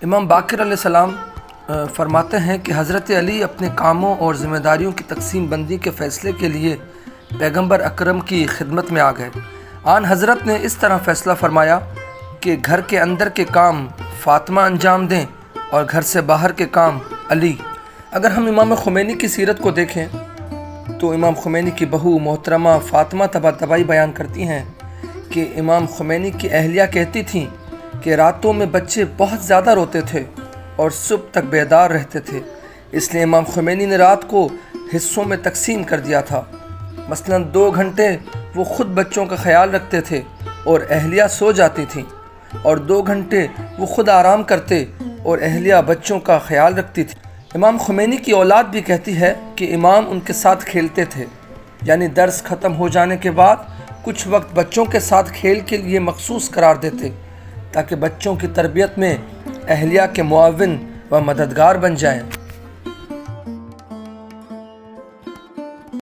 امام باقر علیہ السلام فرماتے ہیں کہ حضرت علی اپنے کاموں اور ذمہ داریوں کی تقسیم بندی کے فیصلے کے لیے پیغمبر اکرم کی خدمت میں آ گئے۔ آن حضرت نے اس طرح فیصلہ فرمایا کہ گھر کے اندر کے کام فاطمہ انجام دیں اور گھر سے باہر کے کام علی۔ اگر ہم امام خمینی کی سیرت کو دیکھیں تو امام خمینی کی بہو محترمہ فاطمہ طباطبائی بیان کرتی ہیں کہ امام خمینی کی اہلیہ کہتی تھیں کہ راتوں میں بچے بہت زیادہ روتے تھے اور صبح تک بیدار رہتے تھے، اس لیے امام خمینی نے رات کو حصوں میں تقسیم کر دیا تھا۔ مثلاً 2 گھنٹے وہ خود بچوں کا خیال رکھتے تھے اور اہلیہ سو جاتی تھیں، اور 2 گھنٹے وہ خود آرام کرتے اور اہلیہ بچوں کا خیال رکھتی تھی۔ امام خمینی کی اولاد بھی کہتی ہے کہ امام ان کے ساتھ کھیلتے تھے، یعنی درس ختم ہو جانے کے بعد کچھ وقت بچوں کے ساتھ کھیل کے لیے مخصوص قرار دیتے تاکہ بچوں کی تربیت میں اہلیہ کے معاون و مددگار بن جائیں۔